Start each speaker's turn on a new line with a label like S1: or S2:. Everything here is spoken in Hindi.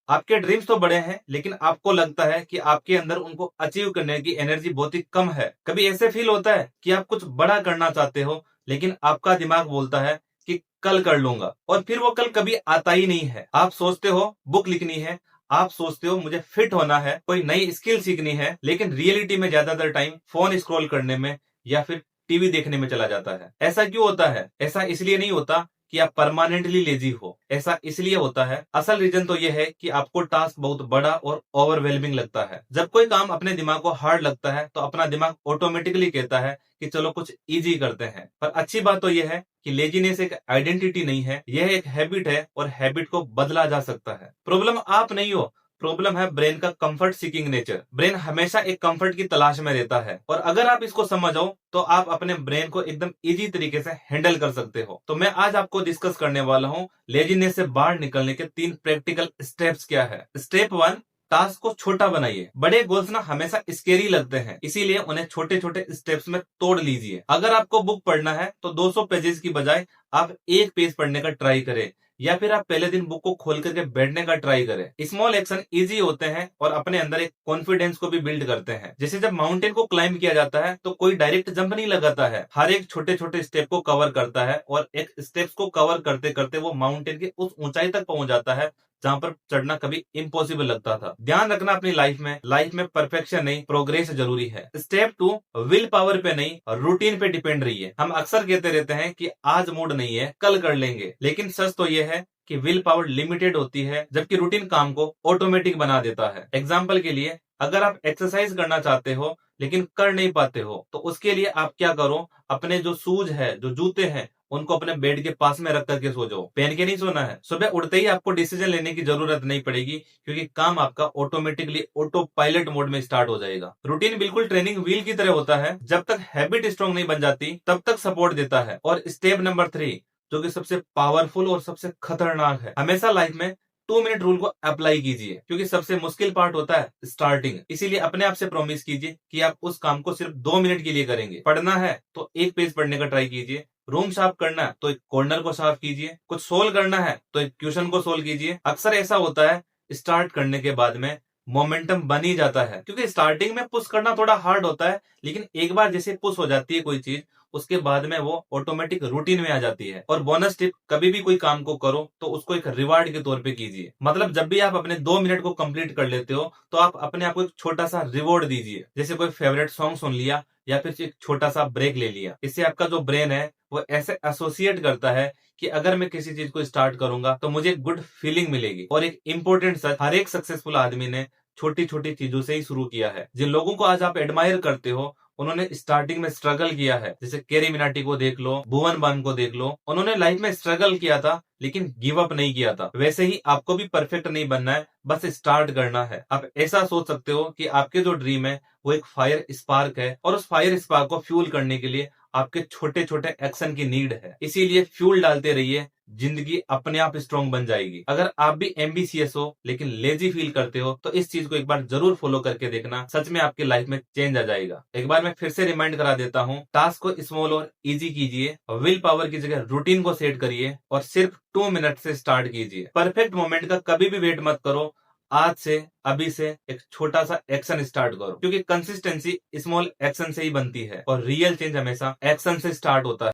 S1: आपके ड्रीम्स तो बड़े हैं, लेकिन आपको लगता है कि आपके अंदर उनको अचीव करने की एनर्जी बहुत ही कम है। कभी ऐसे फील होता है कि आप कुछ बड़ा करना चाहते हो, लेकिन आपका दिमाग बोलता है कि कल कर लूंगा, और फिर वो कल कभी आता ही नहीं है। आप सोचते हो बुक लिखनी है, आप सोचते हो मुझे फिट होना है, कोई नई स्किल सीखनी है, लेकिन रियलिटी में ज्यादातर टाइम फोन स्क्रॉल करने में या फिर टीवी देखने में चला जाता है। ऐसा क्यों होता है? ऐसा इसलिए नहीं होता कि आप परमानेंटली लेजी हो, ऐसा इसलिए होता है, असल रीजन तो यह है कि आपको टास्क बहुत बड़ा और ओवरवेलमिंग लगता है। जब कोई काम अपने दिमाग को हार्ड लगता है तो अपना दिमाग ऑटोमेटिकली कहता है कि चलो कुछ इजी करते हैं। पर अच्छी बात तो यह है कि लेजीनेस एक आइडेंटिटी नहीं है, यह एक हैबिट है, और हैबिट को बदला जा सकता है। प्रॉब्लम आप नहीं हो, प्रॉब्लम है ब्रेन का कंफर्ट सीकिंग नेचर। ब्रेन हमेशा एक कंफर्ट की तलाश में रहता है, और अगर आप इसको समझो तो आप अपने ब्रेन को एकदम इजी तरीके से हैंडल कर सकते हो। तो मैं आज आपको डिस्कस करने वाला हूँ लेजीनेस से बाहर निकलने के 3 प्रैक्टिकल स्टेप्स क्या है। स्टेप 1, टास्क को छोटा बनाइए। बड़े गोल्स ना हमेशा स्केरी लगते हैं, इसीलिए उन्हें छोटे छोटे स्टेप्स में तोड़ लीजिए। अगर आपको बुक पढ़ना है तो 200 पेजेस की बजाय आप एक पेज पढ़ने का ट्राई करें, या फिर आप पहले दिन बुक को खोल करके बैठने का ट्राई करें। स्मॉल एक्शन इजी होते हैं और अपने अंदर एक कॉन्फिडेंस को भी बिल्ड करते हैं। जैसे जब माउंटेन को क्लाइंब किया जाता है तो कोई डायरेक्ट जंप नहीं लगाता है, हर एक छोटे छोटे स्टेप को कवर करता है, और एक स्टेप्स को कवर करते करते वो माउंटेन की उस ऊंचाई तक पहुंच जाता है जहां पर चढ़ना कभी इम्पॉसिबल लगता था। ध्यान रखना अपनी लाइफ में परफेक्शन नहीं, प्रोग्रेस जरूरी है। स्टेप 2, विल पावर पे नहीं, रूटीन पे डिपेंड रहिए। हम अक्सर कहते रहते हैं कि आज मूड नहीं है, कल कर लेंगे, लेकिन सच तो यह है कि विल पावर लिमिटेड होती है, जबकि रूटीन काम को ऑटोमेटिक बना देता है। एग्जाम्पल के लिए, अगर आप एक्सरसाइज करना चाहते हो लेकिन कर नहीं पाते हो, तो उसके लिए आप क्या करो, अपने जो शूज है, जो जूते हैं, उनको अपने बेड के पास में रख करके सो जाओ। पहन के नहीं सोना है। सुबह उठते ही आपको डिसीजन लेने की जरूरत नहीं पड़ेगी, क्योंकि काम आपका ऑटोमेटिकली ऑटो पायलट मोड में स्टार्ट हो जाएगा। रूटीन बिल्कुल ट्रेनिंग व्हील की तरह होता है, जब तक हैबिट स्ट्रॉन्ग नहीं बन जाती तब तक सपोर्ट देता है। और स्टेप नंबर 3, जो कि सबसे पावरफुल और सबसे खतरनाक है, हमेशा लाइफ में 2 मिनट रूल को अप्लाई कीजिए, क्योंकि सबसे मुश्किल पार्ट होता है स्टार्टिंग। इसीलिए अपने आप से प्रॉमिस कीजिए कि आप उस काम को सिर्फ 2 मिनट के लिए करेंगे। पढ़ना है तो एक पेज पढ़ने का ट्राई कीजिए, रूम साफ करना है तो एक कॉर्नर को साफ कीजिए, कुछ सोल्व करना है तो एक क्वेश्चन को सोल्व कीजिए। अक्सर ऐसा होता है, स्टार्ट करने के बाद में मोमेंटम बन ही जाता है, क्योंकि स्टार्टिंग में पुश करना थोड़ा हार्ड होता है, लेकिन एक बार जैसे पुश हो जाती है कोई चीज, उसके बाद में वो ऑटोमेटिक रूटीन में आ जाती है। और बोनस टिप, कभी भी कोई काम को करो तो उसको एक रिवार्ड के तौर पे कीजिए। मतलब जब भी आप अपने 2 मिनट को कंप्लीट कर लेते हो तो आप अपने आप को एक छोटा सा रिवॉर्ड दीजिए, जैसे कोई फेवरेट सॉन्ग सुन लिया या फिर एक छोटा सा ब्रेक ले लिया। इससे आपका जो ब्रेन है वो ऐसे एसोसिएट करता है कि अगर मैं किसी चीज को स्टार्ट करूंगा तो मुझे गुड फीलिंग मिलेगी। और एक इंपॉर्टेंट सच, हर एक सक्सेसफुल आदमी ने छोटी छोटी चीजों से ही शुरू किया है। जिन लोगों को आज आप एडमायर करते हो, उन्होंने स्टार्टिंग में स्ट्रगल किया है। जैसे केरी मिनाटी को देख लो, भुवन बाम को देख लो, उन्होंने लाइफ में स्ट्रगल किया था लेकिन गिव अप नहीं किया था। वैसे ही आपको भी परफेक्ट नहीं बनना है, बस स्टार्ट करना है। आप ऐसा सोच सकते हो कि आपके जो ड्रीम है वो एक फायर स्पार्क है, और उस फायर स्पार्क को फ्यूल करने के लिए आपके छोटे छोटे एक्शन की नीड है। इसीलिए फ्यूल डालते रहिए, जिंदगी अपने आप स्ट्रॉन्ग बन जाएगी। अगर आप भी एम्बिशियस हो लेकिन लेजी फील करते हो तो इस चीज को एक बार जरूर फॉलो करके देखना, सच में आपकी लाइफ में चेंज आ जाएगा। एक बार मैं फिर से रिमाइंड करा देता हूँ, टास्क को स्मॉल और इजी कीजिए, विल पावर की जगह रूटीन को सेट करिए, और सिर्फ 2 मिनट से स्टार्ट कीजिए। परफेक्ट मोमेंट का कभी भी वेट मत करो, आज से, अभी से एक छोटा सा एक्शन स्टार्ट करो, क्योंकि कंसिस्टेंसी स्मॉल एक्शन से ही बनती है, और रियल चेंज हमेशा एक्शन से स्टार्ट होता है।